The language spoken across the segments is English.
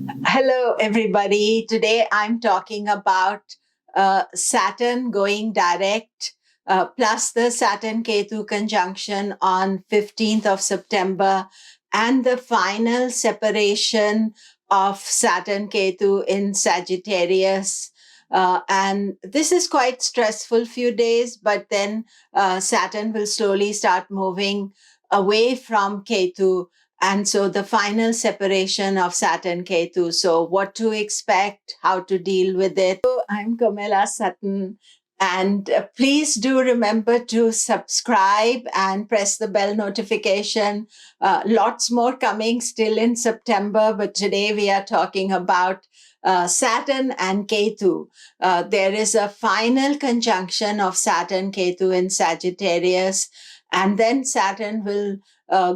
Hello, everybody. Today I'm talking about Saturn going direct, plus the Saturn Ketu conjunction on 15th of September, and the final separation of Saturn Ketu in Sagittarius. And this is quite stressful few days, but then Saturn will slowly start moving away from Ketu, and so the final separation of Saturn Ketu. So, what to expect, how to deal with it. So, I'm Komilla Sutton. And please do remember to subscribe and press the bell notification. Lots more coming still in September, but today we are talking about Saturn and Ketu. There is a final conjunction of Saturn Ketu in Sagittarius, and then Saturn will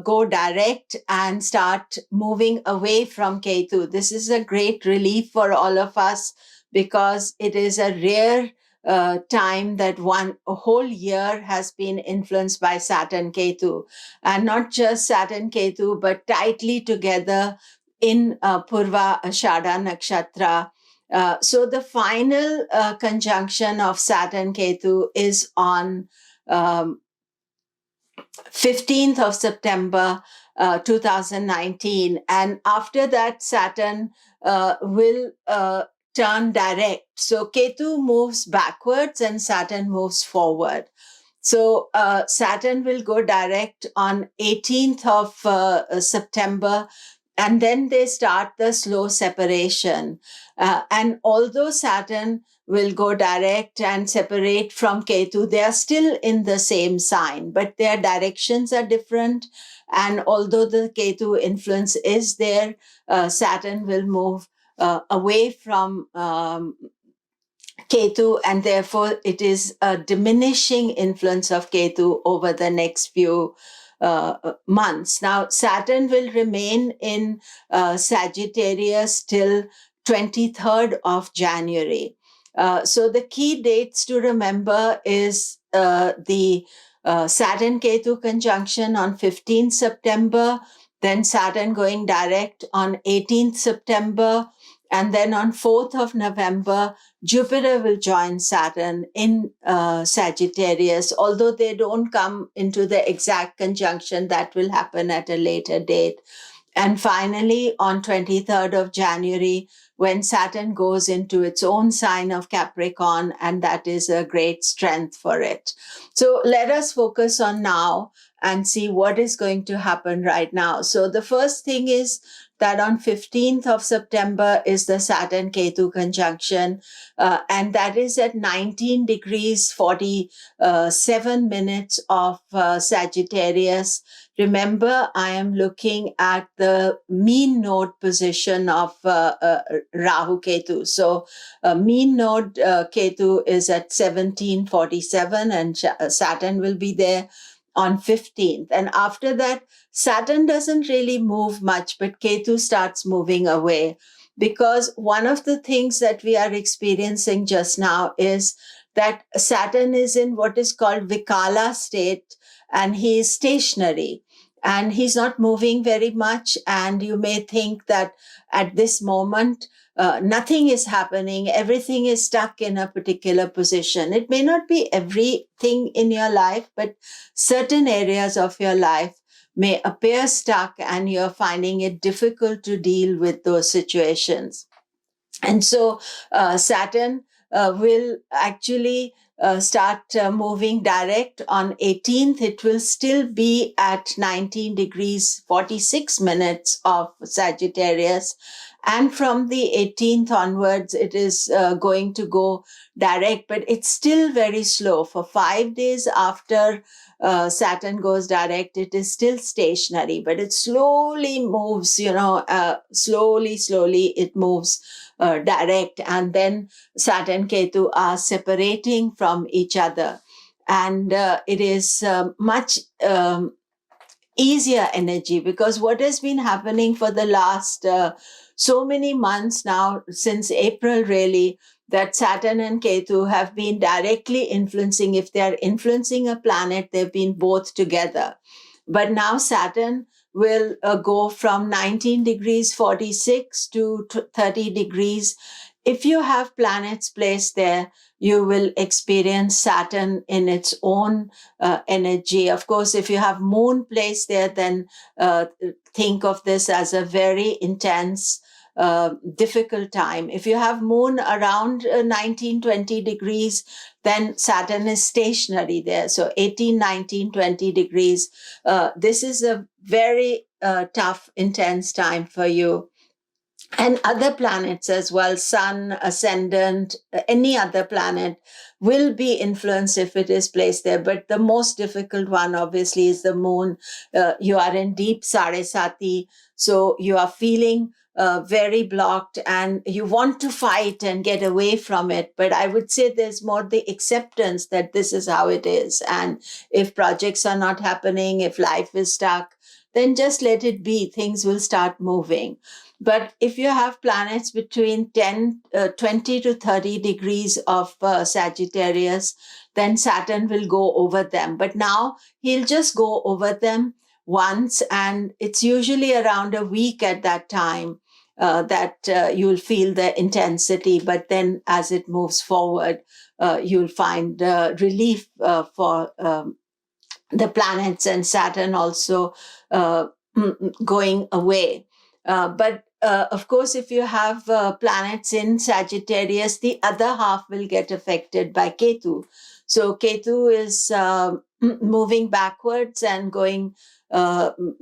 go direct and start moving away from Ketu. This is a great relief for all of us because it is a rare time that a whole year has been influenced by Saturn Ketu, and not just Saturn Ketu, but tightly together in Purva Ashada Nakshatra. So the final conjunction of Saturn Ketu is on 15th of September 2019. And after that, Saturn will turn direct. So Ketu moves backwards and Saturn moves forward. So Saturn will go direct on 18th of September, and then they start the slow separation. And although Saturn will go direct and separate from Ketu, they are still in the same sign, but their directions are different. And although the Ketu influence is there, Saturn will move away from Ketu, and therefore it is a diminishing influence of Ketu over the next few months. Now, Saturn will remain in Sagittarius till 23rd of January. So the key dates to remember is the Saturn Ketu conjunction on 15th September, then Saturn going direct on 18th September, and then on 4th of November, Jupiter will join Saturn in Sagittarius, although they don't come into the exact conjunction. That will happen at a later date. And finally, on 23rd of January, when Saturn goes into its own sign of Capricorn, and that is a great strength for it. So let us focus on now and see what is going to happen right now. So the first thing is that on 15th of September is the Saturn Ketu conjunction, and that is at 19 degrees 47 minutes of Sagittarius. Remember, I am looking at the mean node position of Rahu Ketu. So mean node Ketu is at 1747, and Saturn will be there on 15th. And after that, Saturn doesn't really move much, but Ketu starts moving away, because one of the things that we are experiencing just now is that Saturn is in what is called Vikala state, and he is stationary and he's not moving very much. And you may think that at this moment, nothing is happening, everything is stuck in a particular position. It may not be everything in your life, but certain areas of your life may appear stuck and you're finding it difficult to deal with those situations. And so Saturn will actually start moving direct on 18th. It will still be at 19 degrees 46 minutes of Sagittarius. And from the 18th onwards, it is going to go direct, but it's still very slow. For 5 days after Saturn goes direct, it is still stationary, but it slowly moves, slowly it moves direct. And then Saturn Ketu are separating from each other. And it is much easier energy, because what has been happening for the last so many months now, since April really, that Saturn and Ketu have been directly influencing. If they are influencing a planet, they've been both together. But now Saturn will go from 19 degrees 46 to 30 degrees. If you have planets placed there, you will experience Saturn in its own energy. Of course, if you have moon placed there, then think of this as a very intense, difficult time. If you have moon around 19, 20 degrees, then Saturn is stationary there. So 18, 19, 20 degrees. This is a very tough, intense time for you. And other planets as well, sun, ascendant, any other planet will be influenced if it is placed there. But the most difficult one, obviously, is the moon. You are in deep Saresati, so you are feeling very blocked and you want to fight and get away from it. But I would say there's more the acceptance that this is how it is. And if projects are not happening, if life is stuck, then just let it be. Things will start moving. But if you have planets between 20 to 30 degrees of Sagittarius, then Saturn will go over them. But now he'll just go over them once, and it's usually around a week at that time that you'll feel the intensity. But then as it moves forward, you'll find relief for the planets and Saturn also going away. But of course, if you have planets in Sagittarius, the other half will get affected by Ketu. So Ketu is moving backwards and going Purva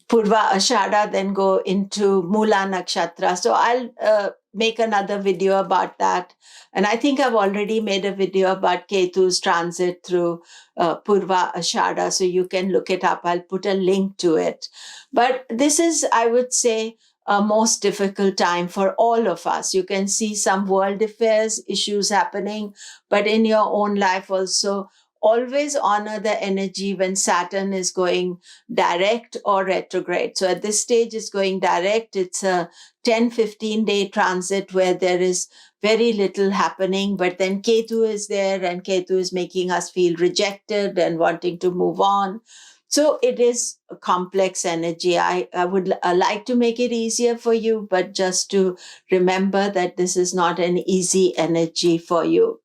Ashada, then go into Mula Nakshatra. So I'll make another video about that. And I think I've already made a video about Ketu's transit through Purva Ashada. So you can look it up. I'll put a link to it. But this is, I would say, a most difficult time for all of us. You can see some world affairs issues happening, but in your own life also, always honor the energy when Saturn is going direct or retrograde. So at this stage, it's going direct. It's a 10-15 day transit where there is very little happening, but then Ketu is there and Ketu is making us feel rejected and wanting to move on. So it is a complex energy. I would like to make it easier for you, but just to remember that this is not an easy energy for you.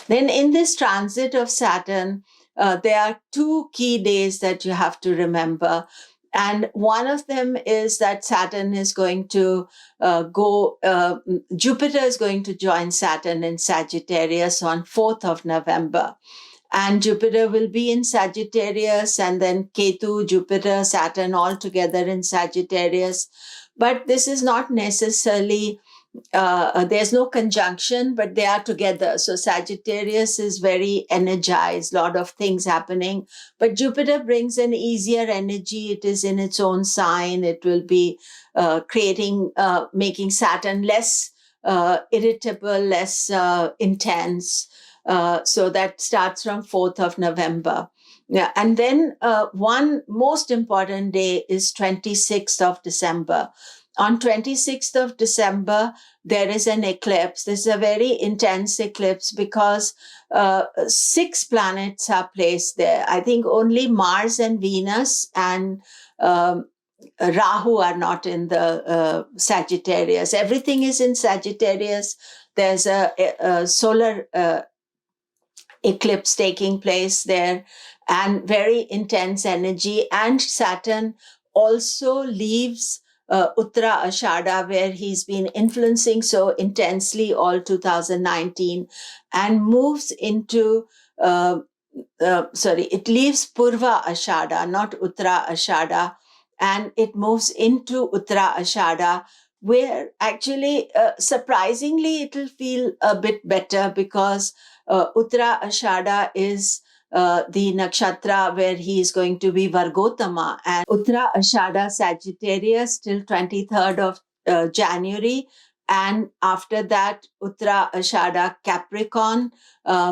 Then in this transit of Saturn, there are two key days that you have to remember. And one of them is that Saturn is going to Jupiter is going to join Saturn in Sagittarius on 4th of November. And Jupiter will be in Sagittarius, and then Ketu, Jupiter, Saturn all together in Sagittarius. But this is not necessarily there's no conjunction, but they are together. So Sagittarius is very energized, a lot of things happening. But Jupiter brings an easier energy. It is in its own sign. It will be making Saturn less irritable, less intense. So that starts from 4th of November. Yeah, and then one most important day is 26th of December. On 26th of December, there is an eclipse. This is a very intense eclipse because 6 planets are placed there. I think only Mars and Venus and Rahu are not in the Sagittarius. Everything is in Sagittarius. There's a solar eclipse taking place there and very intense energy. And Saturn also leaves Uttara Ashada, where he's been influencing so intensely all 2019, and moves into, it leaves Purva Ashada, not Uttara Ashada, and it moves into Uttara Ashada, where actually, surprisingly, it'll feel a bit better because Uttara Ashada is the nakshatra where he is going to be Vargotama, and Uttara Ashada Sagittarius till 23rd of January, and after that Uttara Ashada Capricorn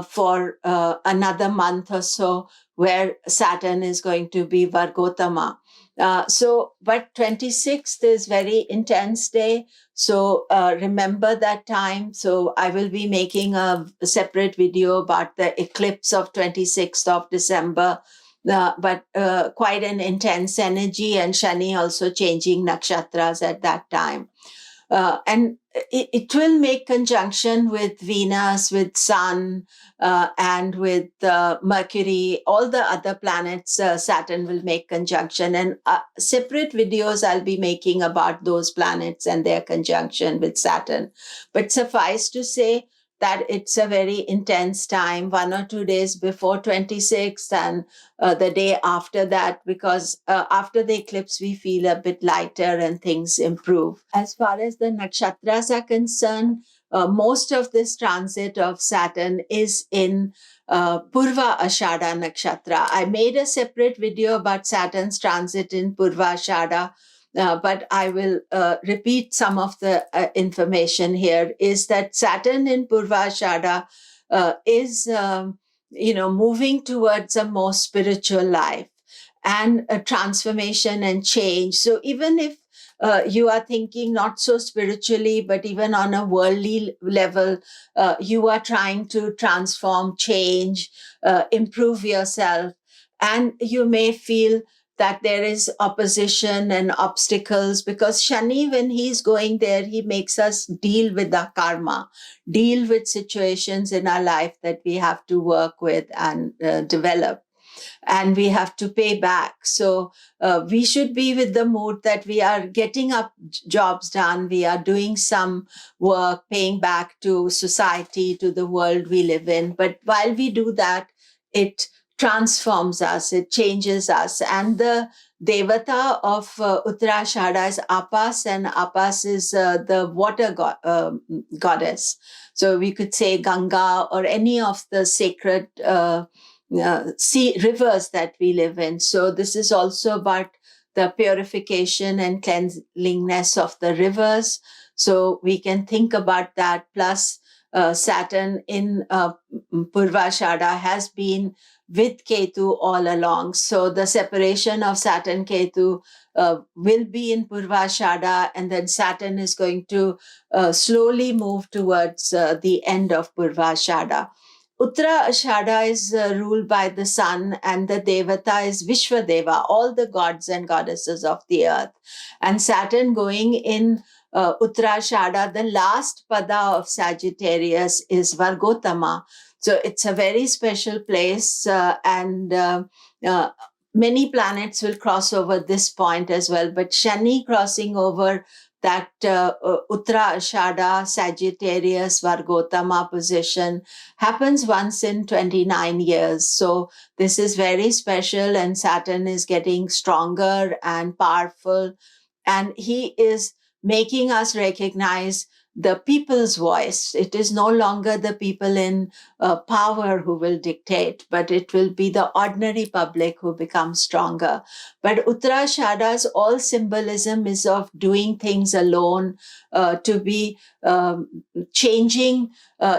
for another month or so, where Saturn is going to be Vargotama. But 26th is very intense day. So remember that time. So I will be making a separate video about the eclipse of 26th of December. but quite an intense energy, and Shani also changing nakshatras at that time. And it will make conjunction with Venus, with Sun, and with Mercury, all the other planets. Saturn will make conjunction, and separate videos I'll be making about those planets and their conjunction with Saturn. But suffice to say that it's a very intense time, 1 or 2 days before 26th and the day after that, because after the eclipse, we feel a bit lighter and things improve. As far as the nakshatras are concerned, most of this transit of Saturn is in Purva Ashada Nakshatra. I made a separate video about Saturn's transit in Purva Ashada, but I will repeat some of the information here, is that Saturn in Purva Ashada is moving towards a more spiritual life and a transformation and change. So even if you are thinking not so spiritually, but even on a worldly level, you are trying to transform, change, improve yourself, and you may feel that there is opposition and obstacles, because Shani, when he's going there, he makes us deal with the karma, deal with situations in our life that we have to work with and develop, and we have to pay back. So we should be with the mood that we are getting up jobs done, we are doing some work, paying back to society, to the world we live in. But while we do that, it transforms us, it changes us. And the Devata of Uttarashada is Apas, and Apas is the water goddess. So we could say Ganga or any of the sacred sea rivers that we live in. So this is also about the purification and cleanliness of the rivers. So we can think about that. Plus, Saturn in Purvashada has been with Ketu all along. So the separation of Saturn Ketu will be in Purvashada, and then Saturn is going to slowly move towards the end of Purvashada. Uttara Ashada is ruled by the sun, and the Devata is Vishwadeva, all the gods and goddesses of the earth. And Saturn going in Uttara Ashada, the last pada of Sagittarius is Vargotama. So it's a very special place, and many planets will cross over this point as well. But Shani crossing over that Uttara Ashada, Sagittarius, Vargotama position happens once in 29 years. So this is very special, and Saturn is getting stronger and powerful, and he is making us recognize the people's voice. It is no longer the people in power who will dictate, but it will be the ordinary public who become stronger. But Uttarashada's all symbolism is of doing things alone, to be changing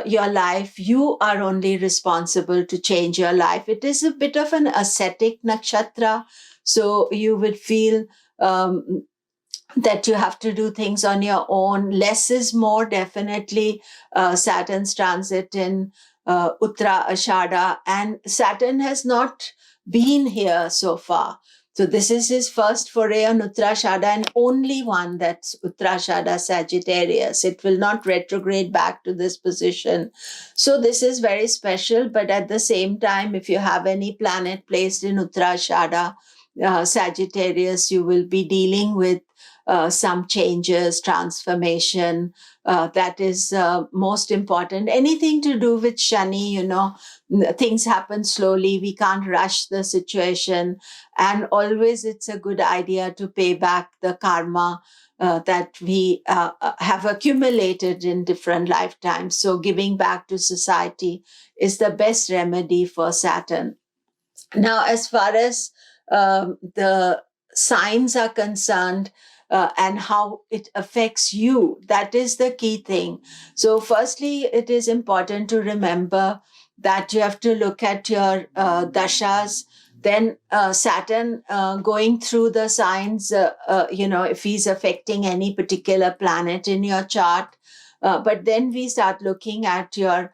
your life. You are only responsible to change your life. It is a bit of an ascetic nakshatra, so you would feel that you have to do things on your own. Less is more, definitely. Saturn's transit in Uttara Ashada, and Saturn has not been here so far. So this is his first foray on Uttarashada, and only one, that's Uttarashada Sagittarius. It will not retrograde back to this position. So this is very special, but at the same time, if you have any planet placed in Uttarashada, Sagittarius, you will be dealing with some changes, transformation. That is most important. Anything to do with Shani, things happen slowly. We can't rush the situation. And always it's a good idea to pay back the karma that we have accumulated in different lifetimes. So giving back to society is the best remedy for Saturn. Now, as far as the signs are concerned, and how it affects you, that is the key thing. So firstly, it is important to remember that you have to look at your dashas. Then Saturn going through the signs, if he's affecting any particular planet in your chart. But then we start looking at your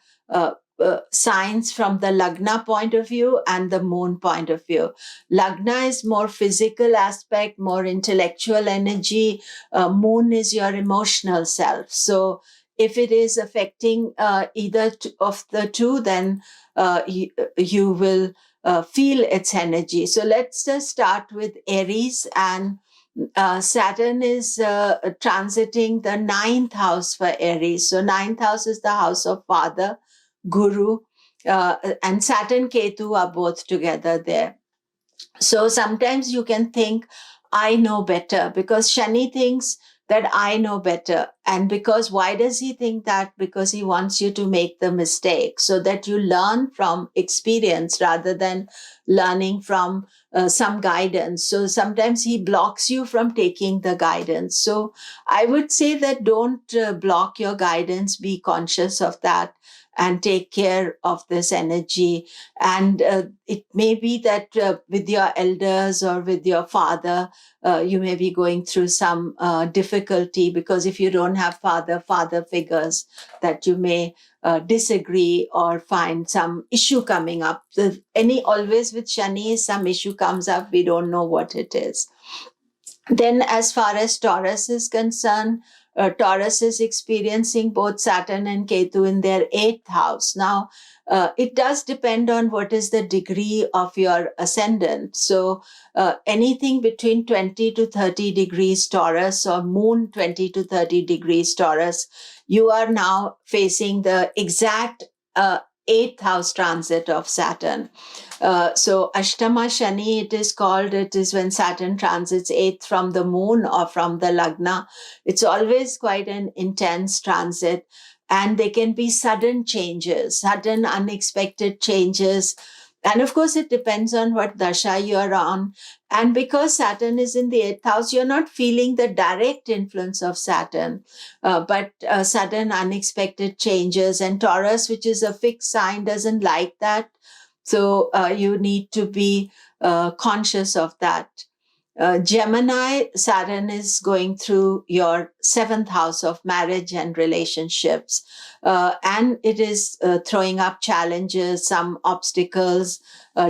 signs from the Lagna point of view and the moon point of view. Lagna is more physical aspect, more intellectual energy. Moon is your emotional self. So if it is affecting either of the two, then you will feel its energy. So let's just start with Aries, and Saturn is transiting the ninth house for Aries. So ninth house is the house of father, guru, and Saturn Ketu are both together there. So sometimes you can think, I know better, because Shani thinks that I know better. And because why does he think that? Because he wants you to make the mistake so that you learn from experience rather than learning from some guidance. So sometimes he blocks you from taking the guidance. So I would say that don't block your guidance, be conscious of that and take care of this energy. And it may be that with your elders or with your father, you may be going through some difficulty, because if you don't have father figures, that you may disagree or find some issue coming up. Always with Shani, some issue comes up, we don't know what it is. Then as far as Taurus is concerned, Taurus is experiencing both Saturn and Ketu in their 8th house. Now, it does depend on what is the degree of your ascendant. So anything between 20 to 30 degrees Taurus, or moon 20 to 30 degrees Taurus, you are now facing the exact 8th house transit of Saturn. So Ashtama Shani, it is called. It is when Saturn transits 8th from the moon or from the Lagna. It's always quite an intense transit. And there can be sudden changes, sudden unexpected changes. And of course, it depends on what dasha you're on. And because Saturn is in the 8th house, you're not feeling the direct influence of Saturn, but sudden unexpected changes. And Taurus, which is a fixed sign, doesn't like that. So you need to be conscious of that. Gemini, Saturn is going through your 7th house of marriage and relationships. And it is throwing up challenges, some obstacles,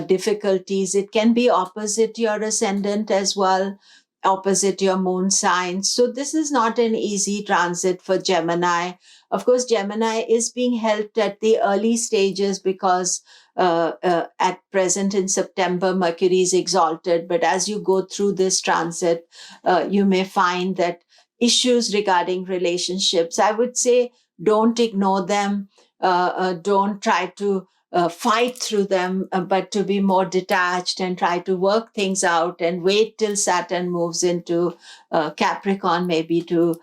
difficulties. It can be opposite your ascendant as well, opposite your moon sign. So this is not an easy transit for Gemini. Of course, Gemini is being helped at the early stages because at present in September, Mercury is exalted. But as you go through this transit, you may find that issues regarding relationships, I would say, don't ignore them. Don't try to fight through them, but to be more detached and try to work things out and wait till Saturn moves into Capricorn, maybe to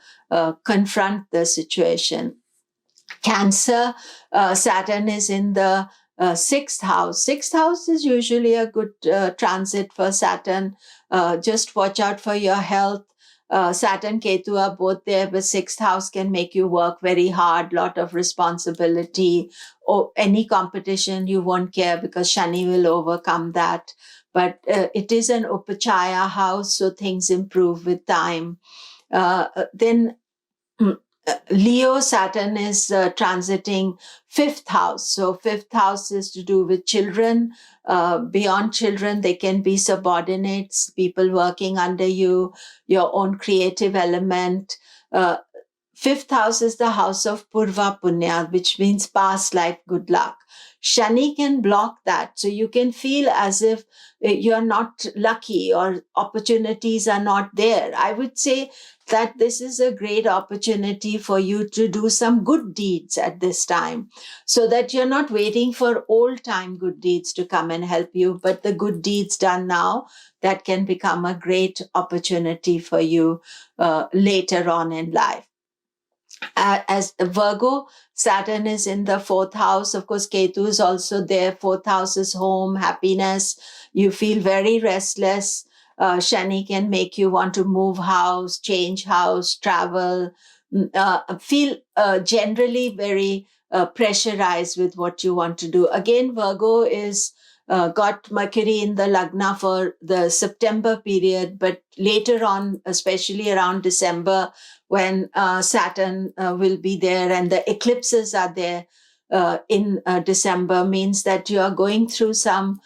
confront the situation. Cancer, Saturn is in the 6th house. 6th house is usually a good transit for Saturn. Just watch out for your health. Saturn, Ketu are both there, but 6th house can make you work very hard, lot of responsibility, or any competition you won't care because Shani will overcome that. But it is an Upachaya house, so things improve with time. Then Leo, Saturn is transiting 5th house. So 5th house is to do with children. Beyond children, they can be subordinates, people working under you, your own creative element. 5th house is the house of Purva Punya, which means past life good luck. Shani can block that. So you can feel as if you're not lucky or opportunities are not there. I would say that this is a great opportunity for you to do some good deeds at this time, so that you're not waiting for old time good deeds to come and help you, but the good deeds done now, that can become a great opportunity for you later on in life. As Virgo, Saturn is in the 4th house. Of course, Ketu is also there. 4th house is home, happiness. You feel very restless. Shani can make you want to move house, change house, travel, feel generally very pressurized with what you want to do. Again, Virgo is got Mercury in the Lagna for the September period, but later on, especially around December, when Saturn will be there and the eclipses are there, in December means that you are going through some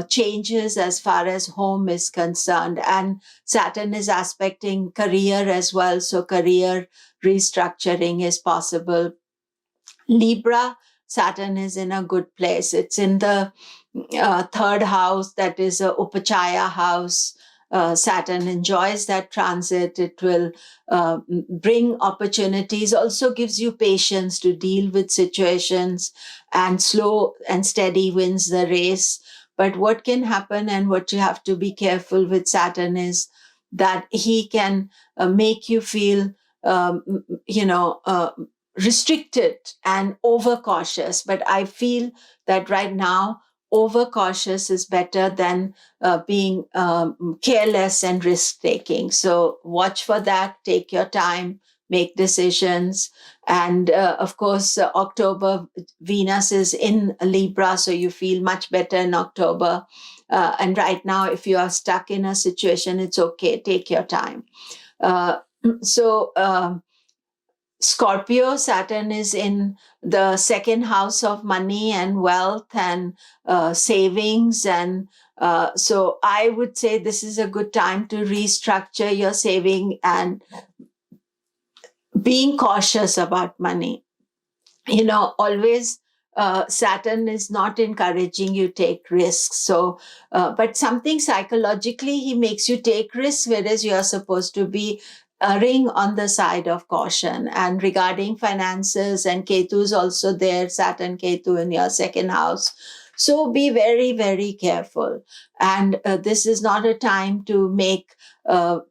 changes as far as home is concerned. And Saturn is aspecting career as well. So career restructuring is possible. Libra, Saturn is in a good place. It's in the third house, that is a Upachaya house. Saturn enjoys that transit. It will bring opportunities, also gives you patience to deal with situations, and slow and steady wins the race. But what can happen and what you have to be careful with Saturn is that he can make you feel, um, you know, restricted and overcautious. But I feel that right now, overcautious is better than being careless and risk taking. So watch for that, take your time, make decisions. And of course, October, Venus is in Libra, so you feel much better in October. And right now, if you are stuck in a situation, it's okay, take your time. Uh, so, Scorpio, Saturn is in the second house of money and wealth and savings. And so I would say this is a good time to restructure your saving and being cautious about money. Always Saturn is not encouraging you take risks. So, but something psychologically, he makes you take risks, whereas you are supposed to be erring on the side of caution. And regarding finances, and Ketu is also there, Saturn, Ketu in your second house. So be very, very careful. And this is not a time to make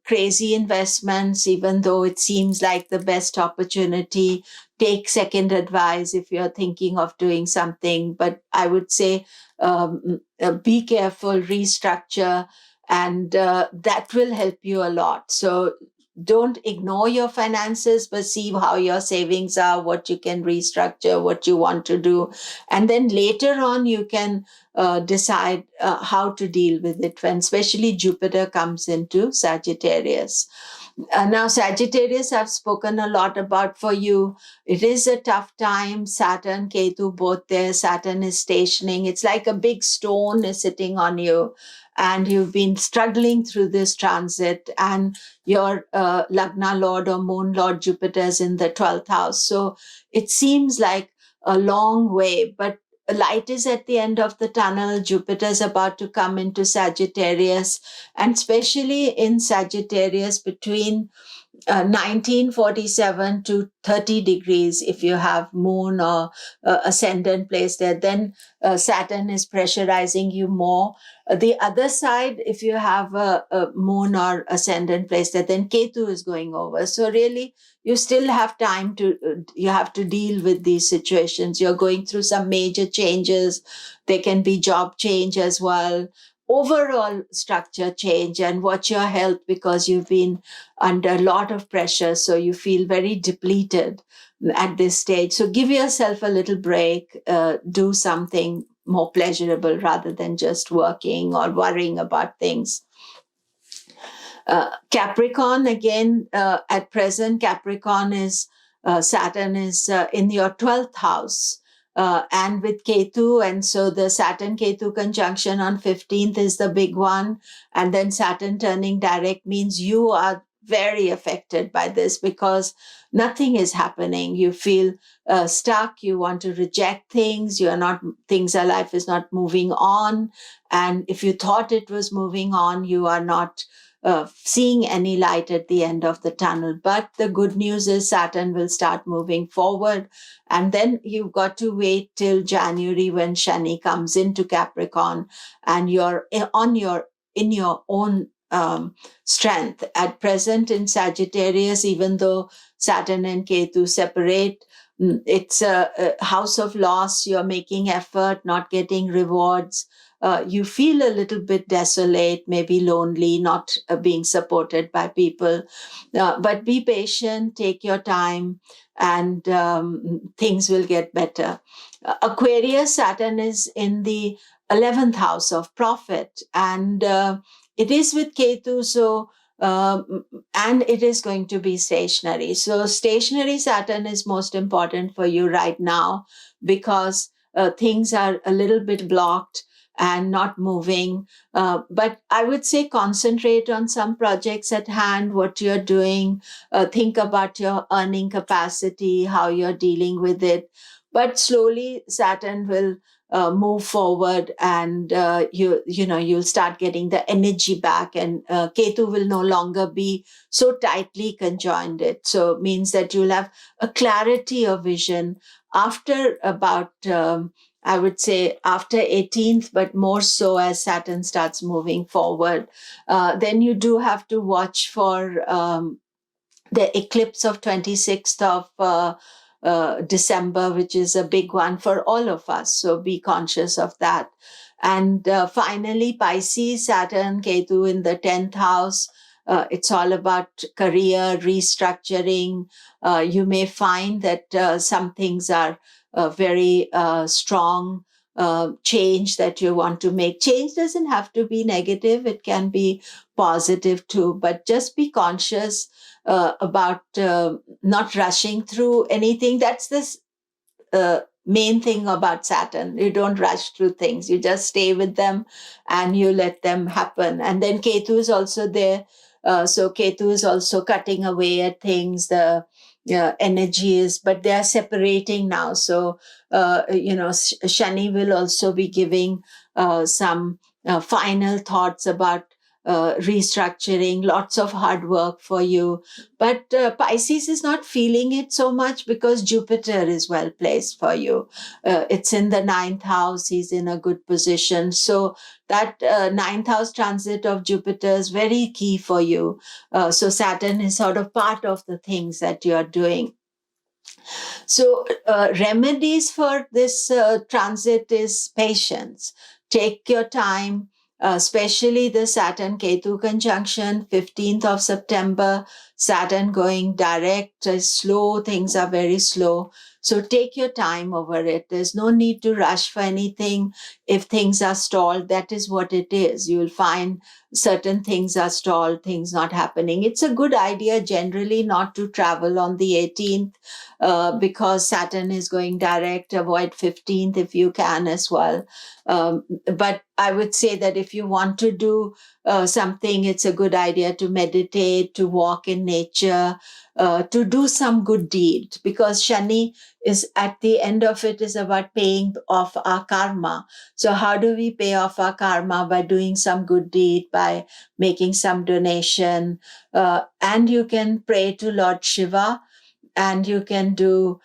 crazy investments, even though it seems like the best opportunity. Take second advice if you're thinking of doing something. But I would say be careful, restructure, and that will help you a lot. So don't ignore your finances, but see how your savings are, what you can restructure, what you want to do. And then later on, you can decide how to deal with it when especially Jupiter comes into Sagittarius. Now, Sagittarius, I've spoken a lot about for you. It is a tough time. Saturn, Ketu, both there. Saturn is stationing. It's like a big stone is sitting on you. And you've been struggling through this transit. And your Lagna Lord or Moon Lord Jupiter is in the 12th house. So it seems like a long way, but light is at the end of the tunnel. Jupiter is about to come into Sagittarius, and especially in Sagittarius between 1947 to 30 degrees, if you have moon or ascendant placed there, then Saturn is pressurizing you more. The other side, if you have a moon or ascendant placed there, then Ketu is going over. So really, you still have time you have to deal with these situations. You're going through some major changes. There can be job change as well. Overall structure change, and watch your health because you've been under a lot of pressure. So you feel very depleted at this stage. So give yourself a little break, do something more pleasurable rather than just working or worrying about things. Capricorn, again, at present, Capricorn is, Saturn is in your 12th house. And with Ketu, and so the Saturn-Ketu conjunction on 15th is the big one. And then Saturn turning direct means you are very affected by this because nothing is happening. You feel stuck. You want to reject things. Life is not moving on. And if you thought it was moving on, you are not seeing any light at the end of the tunnel. But the good news is Saturn will start moving forward. And then you've got to wait till January when Shani comes into Capricorn and you're in your own strength. At present in Sagittarius, even though Saturn and Ketu separate, it's a house of loss. You're making effort, not getting rewards. You feel a little bit desolate, maybe lonely, not being supported by people. But be patient, take your time, and things will get better. Aquarius, Saturn is in the 11th house of profit, and it is with Ketu, so and it is going to be stationary. So stationary Saturn is most important for you right now, because things are a little bit blocked and not moving. But I would say concentrate on some projects at hand, what you're doing. Think about your earning capacity, how you're dealing with it. But slowly Saturn will move forward, and you'll start getting the energy back, and Ketu will no longer be so tightly conjoined. It so means that you'll have a clarity of vision after about I would say after 18th, but more so as Saturn starts moving forward. Then you do have to watch for the eclipse of 26th of December, which is a big one for all of us. So be conscious of that. And finally, Pisces, Saturn, Ketu in the 10th house. It's all about career restructuring. You may find that some things are very strong change that you want to make. Change doesn't have to be negative. It can be positive too, but just be conscious about not rushing through anything. That's this main thing about Saturn. You don't rush through things. You just stay with them and you let them happen. And then Ketu is also there. So Ketu is also cutting away at things. The energy is, but they are separating now. So, Shani will also be giving some final thoughts about restructuring, lots of hard work for you. But Pisces is not feeling it so much because Jupiter is well placed for you. It's in the ninth house. He's in a good position. So that ninth house transit of Jupiter is very key for you. So Saturn is sort of part of the things that you're doing. So remedies for this transit is patience. Take your time, especially the Saturn Ketu conjunction, 15th of September, Saturn going direct is slow, things are very slow. So take your time over it. There's no need to rush for anything. If things are stalled, that is what it is. You'll find certain things are stalled, things not happening. It's a good idea generally not to travel on the 18th because Saturn is going direct. Avoid 15th if you can as well. But I would say that if you want to do something, it's a good idea to meditate, to walk in nature, to do some good deed, because Shani is at the end of it is about paying off our karma. So how do we pay off our karma? By doing some good deed, by making some donation. And you can pray to Lord Shiva, and you can do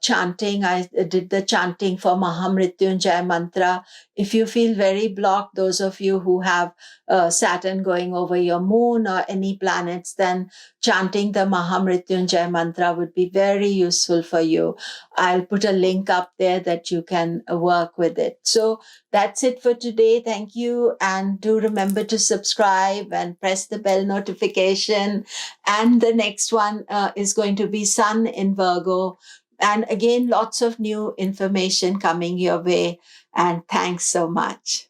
chanting. I did the chanting for Mahamrityunjaya mantra. If you feel very blocked, those of you who have Saturn going over your moon or any planets, then chanting the Mahamrityunjaya mantra would be very useful for you. I'll put a link up there that you can work with it. So that's it for today. Thank you. And do remember to subscribe and press the bell notification. And the next one is going to be Sun in Virgo. And again, lots of new information coming your way. And thanks so much.